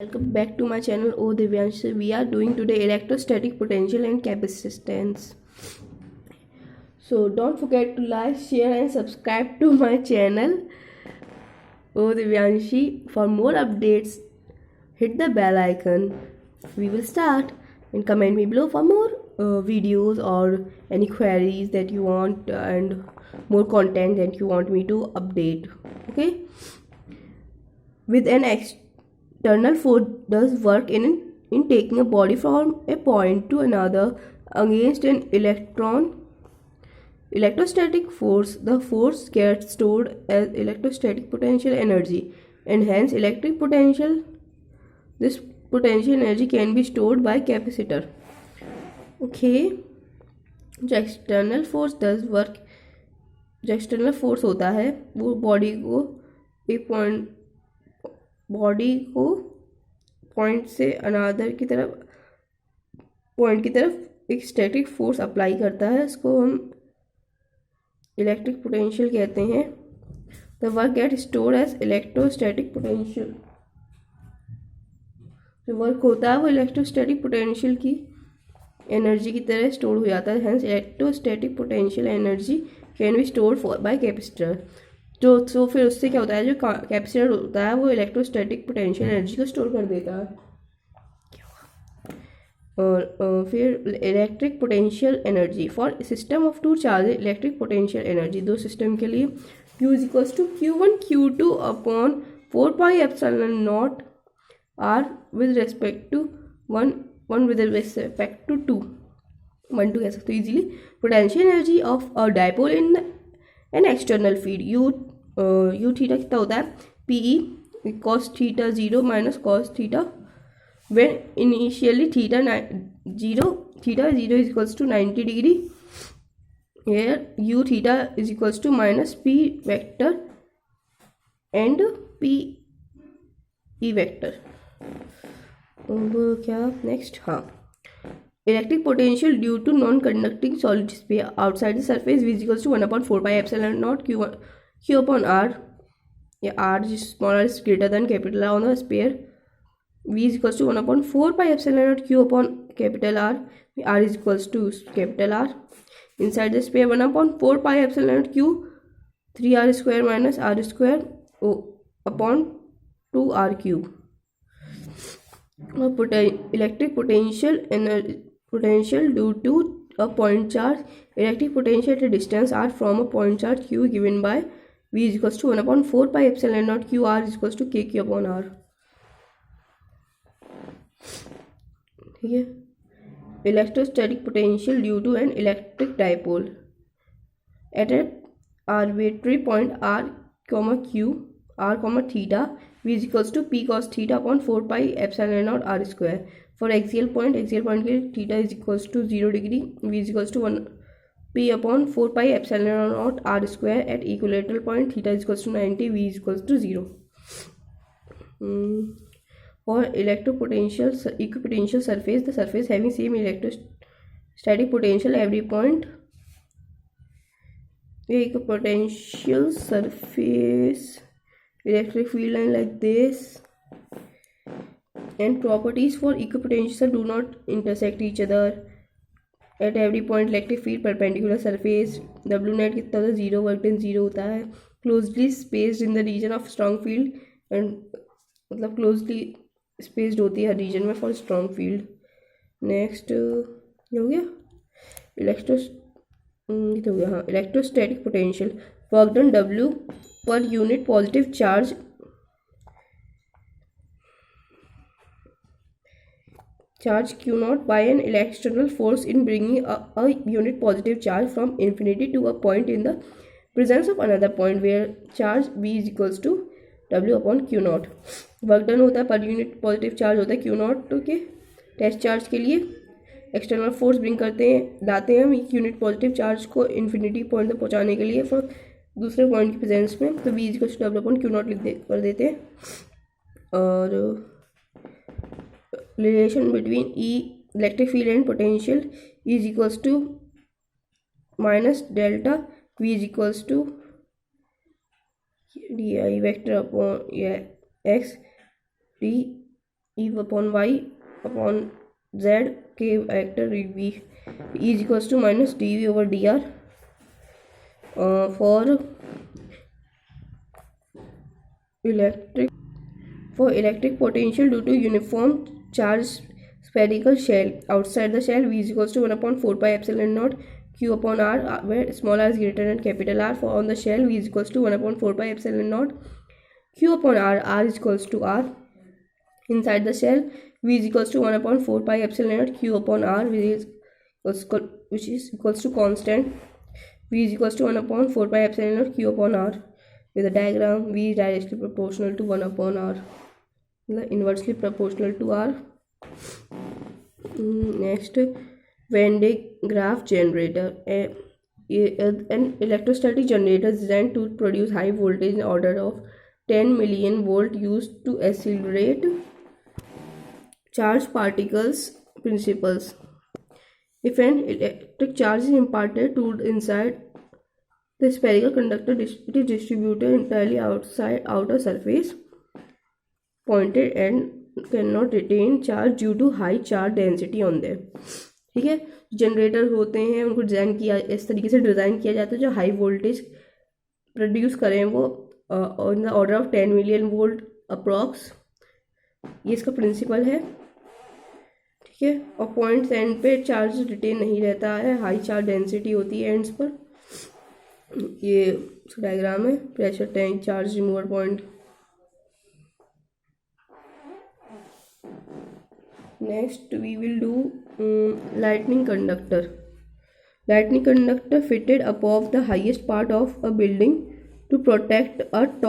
Welcome back to my channel. Divyansh. We are doing today electrostatic potential and capacitance. So don't forget to like, share and subscribe to my channel. Divyanshi. For more updates, hit the bell icon. We will start and comment me below for more videos or any queries that you want and more content that you want me to update. Okay. With an external force does work in taking a body from a point to another against an electrostatic force. The force gets stored as electrostatic potential energy and hence electric potential. This potential energy can be stored by capacitor. Okay, जो external force does work, जो external force होता है वो body को point से अनादर की तरफ एक स्टैटिक फोर्स अप्लाई करता है. इसको हम इलेक्ट्रिक पोटेंशियल कहते हैं. The work get stored as electrostatic potential. जो वर्क होता है वो इलेक्ट्रोस्टैटिक पोटेंशियल की एनर्जी की तरह स्टोर हो जाता है. Hence electrostatic potential energy can be stored bye capacitor. तो फिर उससे क्या होता है, जो कैपेसिटर होता है वो इलेक्ट्रोस्टैटिक पोटेंशियल एनर्जी को स्टोर कर देता है. और फिर electric potential energy for system of two charge. Electric potential energy दो सिस्टम के लिए Q is equals to Q1 Q2 upon 4 pi epsilon naught R with respect to 1 with respect to 2. 1 2 कह सकते हो easily. Potential energy of a dipole in an external field. U theta कितना होता है, PE cos theta 0 minus cos theta when initially theta 0 is equals to 90 degree. Here u theta is equals to minus p vector and p e vector. अब क्या next, हाँ, electric potential due to non conducting solid sphere outside the surface v is equals to 1/4 pi epsilon naught q upon r. या r smaller is greater than capital R on the sphere. V is equals to 1/4 pi epsilon naught q upon capital R. R is equals to capital R. Inside the sphere 1/4 pi epsilon naught q 3r square minus r square upon 2r cube. Electric potential due to a point charge. Electric potential at a distance r from a point charge q given by V is equals to 1/4 pi epsilon naught q. R is equals to kq upon r. ठीक है. Electrostatic potential due to an electric dipole at a arbitrary point r, q, r, theta. v is equals to p cos theta upon 4 pi epsilon naught r square. For axial point के लिए theta is equals to 0 degree. v is equals to 1 p upon 4 pi epsilon naught r square. At equilateral point theta is equals to 90. v is equals to 0. For equipotential surface, the surface having same electrostatic potential every point. Equipotential surface, electric field line like this, and properties for equipotential do not intersect each other. At every point electric field perpendicular surface. W net कितना होता है, 0, work done 0 होता है. Closely spaced in the region of strong field and मतलब closely spaced होती है हर reason में for strong field. Next हो गया electrostatic potential. Work done W per unit positive charge Q0 by an external force in bringing a unit positive charge from infinity to a point in the presence of another point where charge V is equals to W upon Q0. Work done होता है per unit positive charge होता है Q0 के test charge के लिए. External force bring लाते हैं हम unit positive charge को इन्फिनिटी पॉइंट तक पहुंचाने के लिए फॉर दूसरे पॉइंट की प्रेजेंस में. तो V is equals to W upon Q0 कर देते हैं. और relation between E electric field and potential is equals to minus delta V is equals to di vector upon x d E upon y upon z k vector v is equals to minus dv over dr for electric potential due to uniform charge spherical shell. Outside the shell, v is equals to 1 upon 4 pi epsilon naught q upon r, where small r is greater than capital R. For on the shell, v is equals to 1 upon 4 pi epsilon naught q upon r, r is equals to r. Inside the shell, v is equals to 1 upon 4 pi epsilon naught q upon r, which is equals to constant. V is equals to 1 upon 4 pi epsilon naught q upon r. With the diagram, v is directly proportional to 1 upon r, inversely proportional to r. Next, Van de Graaff generator. An electrostatic generator designed to produce high voltage in order of 10 million volt used to accelerate charged particles principles. If an electric charge is imparted to inside the spherical conductor, it is distributed entirely outside outer surface pointed and cannot retain charge due to high charge density on them. ठीक है, generator होते हैं उनको design किया इस तरीके से design किया जाता है जो हाई वोल्टेज प्रोड्यूस करें वो on the order of 10 million volt approx. ये इसका प्रिंसिपल है. ठीक है, और पॉइंट्स एंड पे चार्ज रिटेन नहीं रहता है, हाई चार्ज डेंसिटी होती है एंड्स पर. ये डायग्राम है, pressure tank, charge remover point. Next we will do lightning conductor. Lightning conductor fitted above the highest part of a building to protect a